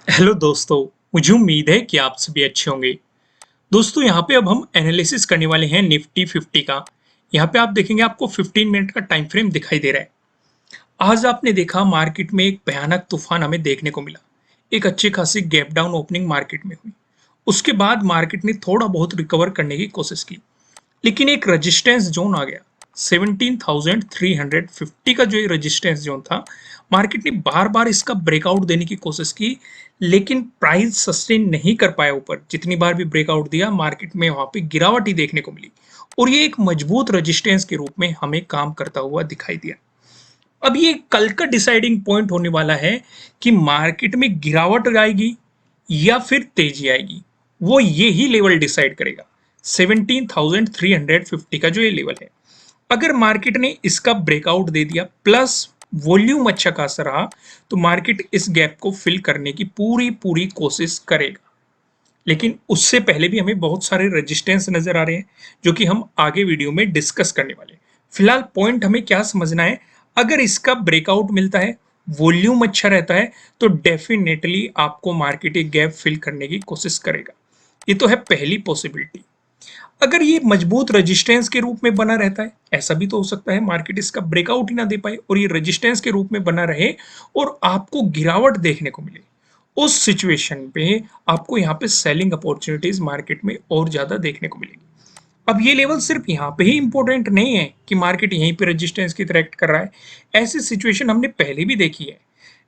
Hello दोस्तों। मुझे उम्मीद है कि आप सभी अच्छे होंगे। दोस्तों यहाँ पे अब हम एनालिसिस करने वाले हैं निफ्टी 50 का। यहाँ पे आप देखेंगे आपको 15 मिनट का टाइम फ्रेम दिखाई दे रहा है। आज आपने देखा मार्केट में एक भयानक तूफान हमें देखने को मिला। एक अच्छी खासी गैप डाउन ओपनिंग मार्केट में हुई। उसके बाद मार्केट ने थोड़ा बहुत रिकवर करने की कोशिश की, लेकिन एक रेजिस्टेंस जोन आ गया। 17,350 का जो ये रेजिस्टेंस जोन था, मार्केट ने बार बार इसका ब्रेकआउट देने की कोशिश की, लेकिन प्राइस सस्टेन नहीं कर पाया ऊपर। जितनी बार भी ब्रेकआउट दिया, मार्केट में वहां पे गिरावट ही देखने को मिली और ये एक मजबूत रेजिस्टेंस के रूप में हमें काम करता हुआ दिखाई दिया। अब ये कल का डिसाइडिंग पॉइंट होने वाला है कि मार्केट में गिरावट आएगी या फिर तेजी आएगी। वो ये ही लेवल डिसाइड करेगा, 17,350 का जो ये लेवल है। अगर मार्केट ने इसका ब्रेकआउट दे दिया प्लस वॉल्यूम अच्छा खासा रहा, तो मार्केट इस गैप को फिल करने की पूरी पूरी कोशिश करेगा। लेकिन उससे पहले भी हमें बहुत सारे रेजिस्टेंस नजर आ रहे हैं, जो कि हम आगे वीडियो में डिस्कस करने वाले हैं। फिलहाल पॉइंट हमें क्या समझना है, अगर इसका ब्रेकआउट मिलता है, वॉल्यूम अच्छा रहता है, तो डेफिनेटली आपको मार्केट एक गैप फिल करने की कोशिश करेगा। ये तो है पहली पॉसिबिलिटी। अगर ये मजबूत रेजिस्टेंस के रूप में बना रहता है, ऐसा भी तो हो सकता है मार्केट इसका ब्रेकआउट ही ना दे पाए और ये रेजिस्टेंस के रूप में बना रहे और आपको गिरावट देखने को मिले। उस सिचुएशन पे आपको यहाँ पे सेलिंग अपॉर्चुनिटीज मार्केट में और ज्यादा देखने को मिलेगी। अब ये लेवल सिर्फ यहाँ पे ही इंपॉर्टेंट नहीं है कि मार्केट यहीं पे रेजिस्टेंस की तरह एक्ट कर रहा है। ऐसी सिचुएशन हमने पहले भी देखी है।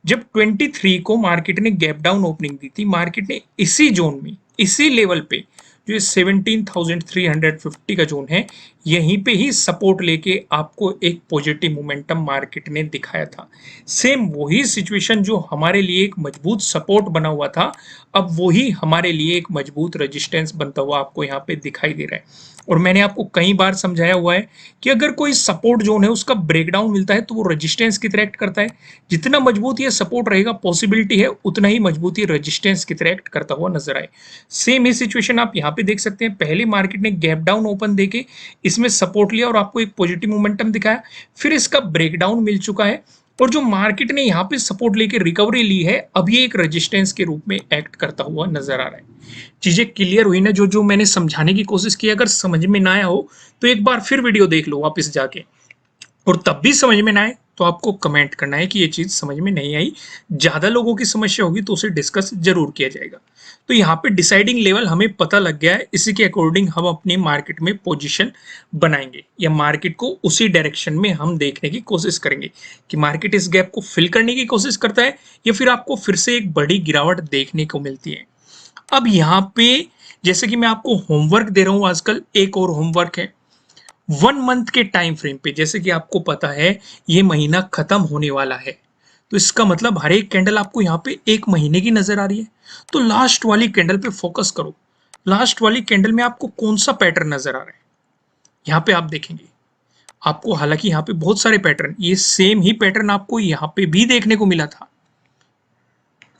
जब 23 को मार्केट ने गैप डाउन ओपनिंग दी थी, मार्केट ने इसी जोन में, इसी लेवल पे, जो ये 17,350 का जोन है, यहीं पे ही सपोर्ट लेके आपको एक पॉजिटिव मोमेंटम मार्केट ने दिखाया था। सेम वही सिचुएशन जो हमारे लिए एक मजबूत सपोर्ट बना हुआ था, अब वही हमारे लिए एक मजबूत रेजिस्टेंस बनता हुआ आपको यहाँ पे दिखाई दे रहा है। और मैंने आपको कई बार समझाया हुआ है कि अगर कोई सपोर्ट जोन है उसका ब्रेकडाउन मिलता है, तो वो रेजिस्टेंस की तरह एक्ट करता है। जितना मजबूत ये सपोर्ट रहेगा, पॉसिबिलिटी है उतना ही मजबूत ये रेजिस्टेंस की तरह एक्ट करता हुआ नजर आए। सेम ही सिचुएशन आप यहाँ पे देख सकते हैं। पहले मार्केट ने गैप डाउन ओपन देके इसमें सपोर्ट लिया और आपको एक पॉजिटिव मोमेंटम दिखाया, फिर इसका ब्रेकडाउन मिल चुका है और जो मार्केट ने यहाँ पे सपोर्ट लेके रिकवरी ली है, अब ये एक रेजिस्टेंस के रूप में एक्ट करता हुआ नजर आ रहा है। चीजें क्लियर हुई ना? जो जो मैंने समझाने की कोशिश की, अगर समझ में ना आया हो तो एक बार फिर वीडियो देख लो वापस जाके, और तब भी समझ में ना आए तो आपको कमेंट करना है कि ये चीज समझ में नहीं आई। ज्यादा लोगों की समस्या होगी तो उसे डिस्कस जरूर किया जाएगा। तो यहाँ पे डिसाइडिंग लेवल हमें पता लग गया है। इसी के अकॉर्डिंग हम अपनी मार्केट में पोजीशन बनाएंगे या मार्केट को उसी डायरेक्शन में हम देखने की कोशिश करेंगे कि मार्केट इस गैप को फिल करने की कोशिश करता है या फिर आपको फिर से एक बड़ी गिरावट देखने को मिलती है। अब यहाँ पे जैसे कि मैं आपको होमवर्क दे रहा हूं, आजकल एक और होमवर्क है 1 मंथ के टाइम फ्रेम पे। जैसे कि आपको पता है ये महीना खत्म होने वाला है, तो इसका मतलब हर एक कैंडल आपको यहाँ पे एक महीने की नजर आ रही है। तो लास्ट वाली कैंडल पे फोकस करो। लास्ट वाली कैंडल में आपको कौन सा पैटर्न नजर आ रहा है? यहाँ पे आप देखेंगे आपको, हालांकि यहाँ पे बहुत सारे पैटर्न, ये सेम ही पैटर्न आपको यहाँ पे भी देखने को मिला था।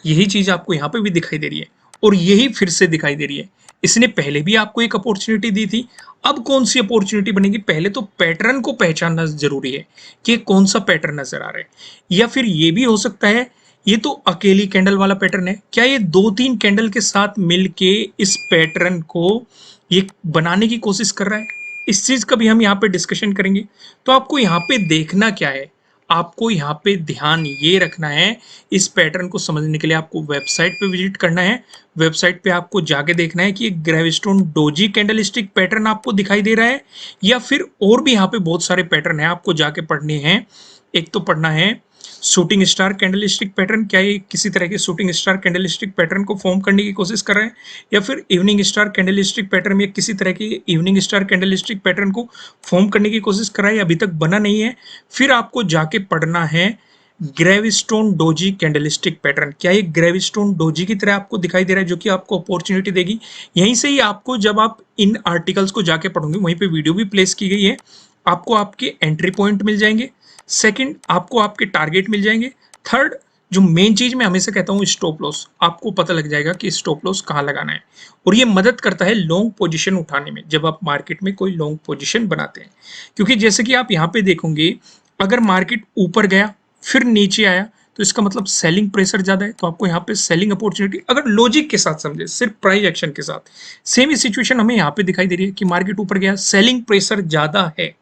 यही चीज आपको यहाँ पे भी दिखाई दे रही है और यही फिर से दिखाई दे रही है। इसने पहले भी आपको एक अपॉर्चुनिटी दी थी। अब कौन सी अपॉर्चुनिटी बनेगी? पहले तो पैटर्न को पहचानना जरूरी है कि कौन सा पैटर्न नजर आ रहा है। या फिर ये भी हो सकता है ये तो अकेली कैंडल वाला पैटर्न है, क्या ये 2-3 कैंडल के साथ मिलके इस पैटर्न को ये बनाने की कोशिश कर रहा है? इस चीज का भी हम यहाँ पे डिस्कशन करेंगे। तो आपको यहाँ पे देखना क्या है, आपको यहाँ पे ध्यान ये रखना है, इस पैटर्न को समझने के लिए आपको वेबसाइट पे विजिट करना है। वेबसाइट पे आपको जाके देखना है कि ग्रेविस्टोन डोजी कैंडलस्टिक पैटर्न आपको दिखाई दे रहा है या फिर और भी यहाँ पे बहुत सारे पैटर्न है आपको जाके पढ़ने हैं। एक तो पढ़ना है शूटिंग स्टार कैंडलस्टिक पैटर्न, क्या ये किसी तरह के शूटिंग स्टार कैंडलस्टिक पैटर्न को फॉर्म करने की कोशिश कर रहे हैं, या फिर इवनिंग स्टार कैंडलस्टिक पैटर्न में किसी तरह के इवनिंग स्टार कैंडलस्टिक पैटर्न को फॉर्म करने की कोशिश कर रहा है, अभी तक बना नहीं है। फिर आपको जाके पढ़ना है ग्रेविस्टोन डोजी कैंडलस्टिक पैटर्न, क्या ये ग्रेविस्टोन डोजी की तरह आपको दिखाई दे रहा है, जो कि आपको अपॉर्चुनिटी देगी। यहीं से ही आपको, जब आप इन आर्टिकल्स को जाके पढ़ोगे, वहीं पे वीडियो भी प्लेस की गई है, आपको आपके एंट्री पॉइंट मिल जाएंगे। सेकंड, आपको आपके टारगेट मिल जाएंगे। थर्ड, जो मेन चीज मैं हमेशा कहता हूँ, स्टॉप लॉस, आपको पता लग जाएगा कि स्टॉप लॉस कहाँ लगाना है। और ये मदद करता है लॉन्ग पोजीशन उठाने में, जब आप मार्केट में कोई लॉन्ग पोजीशन बनाते हैं। क्योंकि जैसे कि आप यहाँ पे देखोगे, अगर मार्केट ऊपर गया फिर नीचे आया, तो इसका मतलब सेलिंग प्रेशर ज्यादा है, तो आपको यहाँ पे सेलिंग अपॉर्चुनिटी, अगर लॉजिक के साथ समझे, सिर्फ प्राइस एक्शन के साथ, सेम ही सिचुएशन हमें यहाँ पे दिखाई दे रही है कि मार्केट ऊपर गया, सेलिंग प्रेशर ज्यादा है।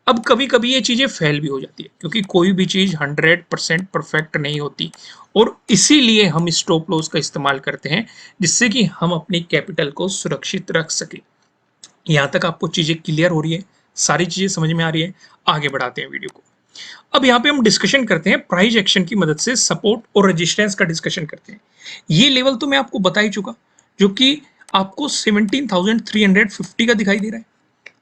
अब कभी कभी ये चीजें फेल भी हो जाती है, क्योंकि कोई भी चीज 100% परफेक्ट नहीं होती, और इसीलिए हम स्टॉप लॉस का इस्तेमाल करते हैं, जिससे कि हम अपनी कैपिटल को सुरक्षित रख सके। यहां तक आपको चीजें क्लियर हो रही है, सारी चीजें समझ में आ रही है? आगे बढ़ाते हैं वीडियो को। अब यहाँ पे हम डिस्कशन करते हैं प्राइस एक्शन की मदद से सपोर्ट और रेजिस्टेंस का डिस्कशन करते हैं। ये लेवल तो मैं आपको बता ही चुका, जो कि आपको 17,350 का दिखाई दे रहा है,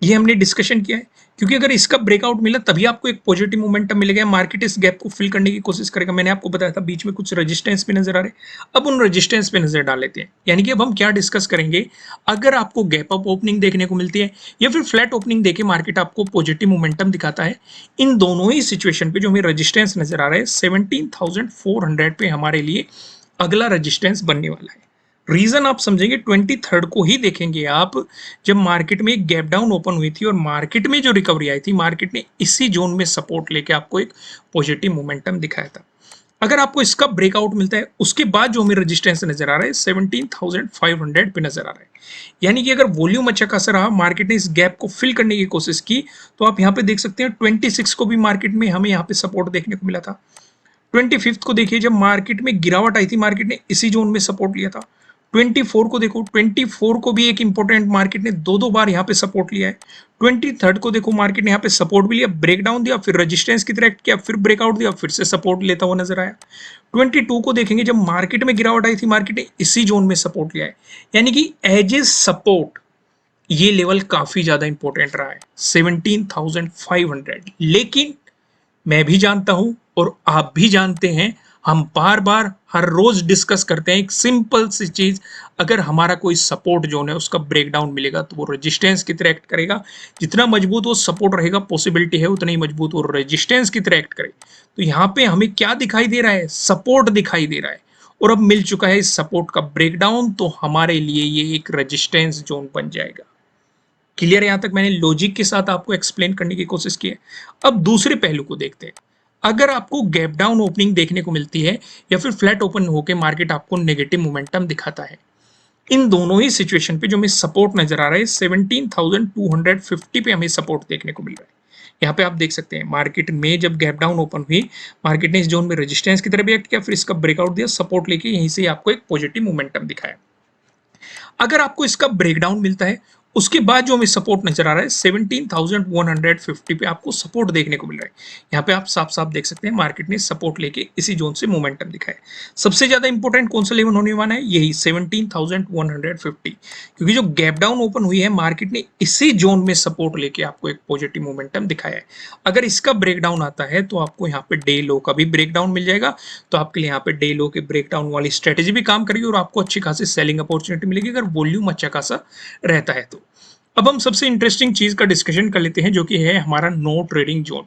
ये हमने डिस्कशन किया है, क्योंकि अगर इसका ब्रेकआउट मिला तभी आपको एक पॉजिटिव मोमेंटम मिलेगा, मार्केट इस गैप को फिल करने की कोशिश करेगा। मैंने आपको बताया था बीच में कुछ रेजिस्टेंस भी नजर आ रहे हैं, अब उन रेजिस्टेंस पे नजर डाल लेते हैं। यानी कि अब हम क्या डिस्कस करेंगे, अगर आपको गैप अप ओपनिंग देखने को मिलती है या फिर फ्लैट ओपनिंग देके मार्केट आपको पॉजिटिव मोमेंटम दिखाता है, इन दोनों ही सिचुएशन पे जो हमें रेजिस्टेंस नजर आ रहा है 17,400 पे हमारे लिए अगला रेजिस्टेंस बनने वाला है। रीजन आप समझेंगे 23 को ही देखेंगे आप, जब मार्केट में एक गैप डाउन ओपन हुई थी और मार्केट में जो रिकवरी आई थी, मार्केट ने इसी जोन में सपोर्ट लेके आपको एक पॉजिटिव मोमेंटम दिखाया था। अगर आपको इसका ब्रेकआउट मिलता है, उसके बाद जो हमें रेजिस्टेंस नजर आ रहा है 17,500 पे नजर आ रहा है। यानी कि अगर वॉल्यूम अच्छा खासा रहा, मार्केट ने इस गैप को फिल करने की कोशिश की, तो आप यहाँ पे देख सकते हैं 26 को भी मार्केट में हमें यहाँ पे सपोर्ट देखने को मिला था। 25 को देखिए, जब मार्केट में गिरावट आई थी, मार्केट ने इसी जोन में सपोर्ट लिया था। 24 को देखो, 24 को भी एक इंपॉर्टेंट मार्केट ने दो बार यहाँ पे सपोर्ट लिया है। 23 को देखो, मार्केट ने यहाँ पे सपोर्ट भी लिया, ब्रेकडाउन दिया, फिर रेजिस्टेंस की तरह एक्ट किया, फिर ब्रेकआउट दिया, फिर से सपोर्ट लेता हुआ नजर आया। 22 को देखेंगे, जब मार्केट में गिरावट आई थी, मार्केट ने इसी जोन में सपोर्ट लिया है। यानी कि एज ए सपोर्ट ये लेवल काफी ज्यादा इंपॉर्टेंट रहा है 17,500। लेकिन मैं भी जानता हूं और आप भी जानते हैं, हम बार बार हर रोज डिस्कस करते हैं एक सिंपल सी चीज, अगर हमारा कोई सपोर्ट जोन है उसका ब्रेकडाउन मिलेगा तो वो रेजिस्टेंस की तरह एक्ट करेगा। जितना मजबूत वो सपोर्ट रहेगा, पॉसिबिलिटी है उतना ही मजबूत वो रेजिस्टेंस की तरह एक्ट करे। तो यहाँ पे हमें क्या दिखाई दे रहा है, सपोर्ट दिखाई दे रहा है, और अब मिल चुका है इस सपोर्ट का ब्रेकडाउन, तो हमारे लिए ये एक रेजिस्टेंस जोन बन जाएगा। क्लियर है? यहां तक मैंने लॉजिक के साथ आपको एक्सप्लेन करने की कोशिश की है। अब दूसरे पहलू को देखते हैं। अगर आपको गैप डाउन ओपनिंग देखने को मिलती है या फिर फ्लैट ओपन होकर मार्केट आपको नेगेटिव मोमेंटम दिखाता है, इन दोनों ही सिचुएशन पे जो हमें सपोर्ट नजर आ रहा है 17,250 पे हमें सपोर्ट देखने को मिल रहा है। यहाँ पे आप देख सकते हैं, मार्केट में जब गैप डाउन ओपन हुई, मार्केट ने इस जोन में रेजिस्टेंस की तरह भी एक्ट किया, फिर इसका ब्रेकआउट दिया, सपोर्ट लेके यहीं से आपको एक पॉजिटिव मोमेंटम दिखाया। अगर आपको इसका ब्रेकडाउन मिलता है, उसके बाद जो हमें सपोर्ट नजर आ रहा है 17,150 पे आपको सपोर्ट देखने को मिल रहा है। यहाँ पे आप साफ साफ देख सकते हैं, मार्केट ने सपोर्ट लेके इसी जोन से मोमेंटम दिखाया। सबसे ज्यादा इंपॉर्टेंट कौन सा लेवल होने वाला है, यही 17,150, क्योंकि जो गैप डाउन ओपन हुई है, मार्केट ने इसी जोन में सपोर्ट लेके आपको एक पॉजिटिव मोमेंटम दिखाया है। अगर इसका ब्रेकडाउन आता है तो आपको यहाँ पे डे लो का भी ब्रेकडाउन मिल जाएगा, तो आपके लिए यहाँ पे डे लो के ब्रेकडाउन वाली स्ट्रेटेजी भी काम करेगी और आपको अच्छी खासी सेलिंग अपॉर्चुनिटी मिलेगी, अगर वॉल्यूम अच्छा खासा रहता है तो। अब हम सबसे इंटरेस्टिंग चीज का डिस्कशन कर लेते हैं, जो कि है हमारा नो ट्रेडिंग जोन।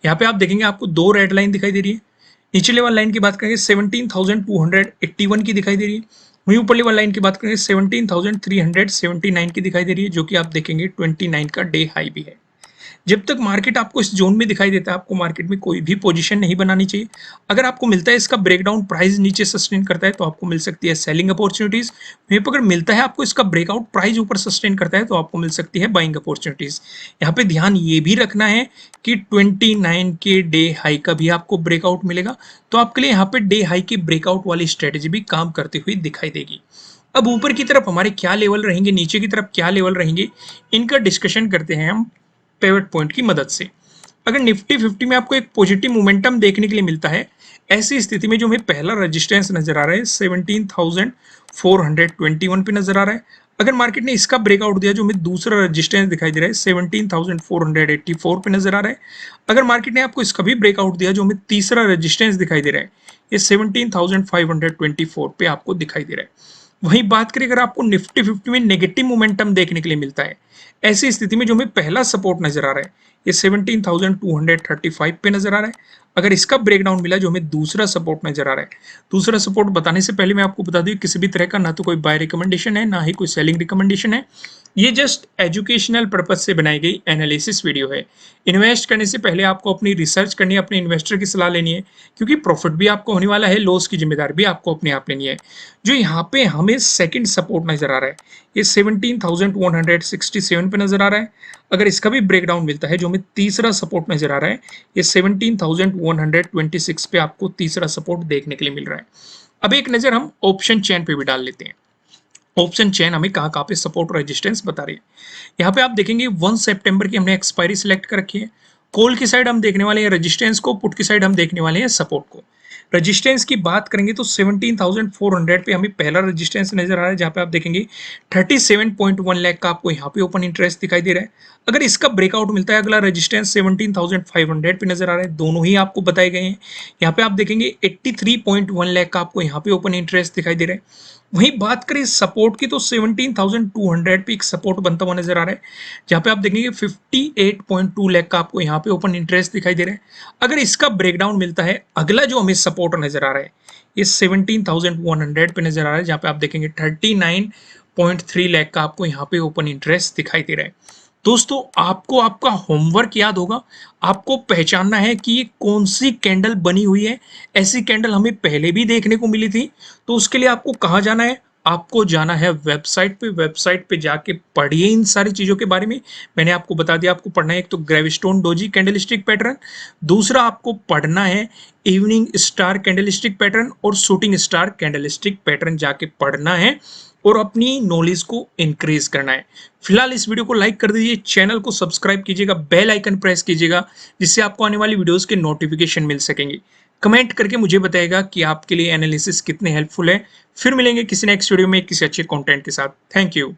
यहाँ पे आप देखेंगे, आपको दो रेड लाइन दिखाई दे रही है। नीचे वाली लाइन की बात करेंगे 17,281 की दिखाई दे रही है, वहीं ऊपर वाली लाइन की बात करेंगे 17,379 की दिखाई दे रही है, जो कि आप देखेंगे 29 का डे हाई भी है। जब तक मार्केट आपको इस जोन में दिखाई देता है, आपको मार्केट में कोई भी पोजीशन नहीं बनानी चाहिए। अगर आपको मिलता है इसका ब्रेकडाउन, प्राइस नीचे सस्टेन करता है, तो आपको मिल सकती है सेलिंग अपॉर्चुनिटीज। वहीं पर अगर मिलता है आपको इसका ब्रेकआउट, प्राइस ऊपर सस्टेन करता है, तो आपको मिल सकती है बाइंग अपॉर्चुनिटीज। यहाँ पे ध्यान ये भी रखना है कि 29 के डे हाई का भी आपको ब्रेकआउट मिलेगा, तो आपके लिए यहाँ पे डे हाई की ब्रेकआउट वाली स्ट्रेटेजी भी काम करती हुई दिखाई देगी। अब ऊपर की तरफ हमारे क्या लेवल रहेंगे, नीचे की तरफ क्या लेवल रहेंगे, इनका डिस्कशन करते हैं हम पिवट पॉइंट की मदद से। अगर निफ्टी 50 में आपको एक पॉजिटिव मोमेंटम देखने के लिए मिलता है, ऐसी स्थिति में जो हमें पहला रेजिस्टेंस नजर आ रहा है 17,421 पे नजर आ रहा है। अगर मार्केट ने इसका ब्रेकआउट दिया, जो हमें दूसरा रेजिस्टेंस दिखाई दे रहा है 17,484 पे नजर आ रहा है। अगर मार्केट ने आपको इसका भी ब्रेकआउट दिया, जो हमें तीसरा रेजिस्टेंस दिखाई दे रहा है, ये 17,524 पे आपको दिखाई दे रहा है। वहीं बात करें अगर आपको निफ्टी 50 में नेगेटिव मोमेंटम देखने के लिए मिलता है, ऐसी स्थिति में जो हमें पहला सपोर्ट नजर आ रहा है ये 17,235 पे नजर आ रहा है। अगर इसका ब्रेकडाउन मिला जो हमें दूसरा सपोर्ट नजर आ रहा है, दूसरा सपोर्ट बताने से पहले मैं आपको बता दूं किसी भी तरह का ना तो कोई बाय रिकमेंडेशन है ना ही कोई सेलिंग रिकमेंडेशन है। ये जस्ट एजुकेशनल पर्पज से बनाई गई एनालिसिस वीडियो है। इन्वेस्ट करने से पहले आपको अपनी रिसर्च करनी है, अपने इन्वेस्टर की सलाह लेनी है, क्योंकि प्रॉफिट भी आपको होने वाला है, लॉस की जिम्मेदारी भी आपको अपने आप लेनी है। जो यहाँ पे हमें सेकंड सपोर्ट नजर आ रहा है ये 17,167 पे नजर आ रहा है। अगर इसका भी ब्रेकडाउन मिलता है जो हमें तीसरा सपोर्ट नजर आ रहा है ये 17,126 पे आपको तीसरा सपोर्ट देखने के लिए मिल रहा है। अब एक नजर हम ऑप्शन चेन पे भी डाल लेते हैं। ऑप्शन चेन हमें कहाँ कहाँ पे सपोर्ट और रेजिस्टेंस बता रही है। यहाँ पे आप देखेंगे 1 सितंबर की हमने एक्सपायरी सिलेक्ट कर रखी है। कॉल की साइड हम देखने वाले हैं रेजिस्टेंस को, पुट की साइड हम देखने वाले हैं सपोर्ट को। रेजिस्टेंस की बात करेंगे तो 17,400 पे हमें पहला रेजिस्टेंस नजर आ रहा है, जहां पे आप देखेंगे 37.1 लाख का आपको यहाँ पे ओपन इंटरेस्ट दिखाई दे रहा है। अगर इसका ब्रेकआउट मिलता है अगला रेजिस्टेंस 17,500 पे नजर आ रहा है, दोनों ही आपको बताए गए हैं। यहाँ पे आप देखेंगे 83.1 लाख का आपको यहाँ पे ओपन इंटरेस्ट दिखाई दे रहा है। वहीं बात करें सपोर्ट की तो 17,200 पे एक सपोर्ट बनता हुआ नजर आ रहा है, जहां पे आप देखेंगे 58.2 लाख का आपको यहाँ पे ओपन इंटरेस्ट दिखाई दे रहा है। अगर इसका ब्रेकडाउन मिलता है अगला जो हमें सपोर्ट नजर आ रहा है ये 17,100 पे नजर आ रहा है, जहां पे आप देखेंगे 39.3 लाख का आपको यहाँ पे ओपन इंटरेस्ट दिखाई दे रहा है। दोस्तों आपको आपका होमवर्क याद होगा, आपको पहचानना है कि ये कौन सी कैंडल बनी हुई है। ऐसी कैंडल हमें पहले भी देखने को मिली थी, तो उसके लिए आपको कहाँ जाना है, आपको जाना है वेबसाइट पे। वेबसाइट पे जाके पढ़िए इन सारी चीजों के बारे में। मैंने आपको बता दिया आपको पढ़ना है एक तो ग्रेविस्टोन डोजी कैंडलस्टिक पैटर्न, दूसरा आपको पढ़ना है इवनिंग स्टार कैंडलस्टिक पैटर्न और शूटिंग स्टार कैंडलस्टिक पैटर्न जाके पढ़ना है और अपनी नॉलेज को इंक्रीज करना है। फिलहाल इस वीडियो को लाइक कर दीजिए, चैनल को सब्सक्राइब कीजिएगा, बेल आइकन प्रेस कीजिएगा, जिससे आपको आने वाली वीडियोस के नोटिफिकेशन मिल सकेंगे। कमेंट करके मुझे बताइएगा कि आपके लिए एनालिसिस कितने हेल्पफुल है। फिर मिलेंगे किसी नेक्स्ट वीडियो में किसी अच्छे कंटेंट के साथ। Thank you.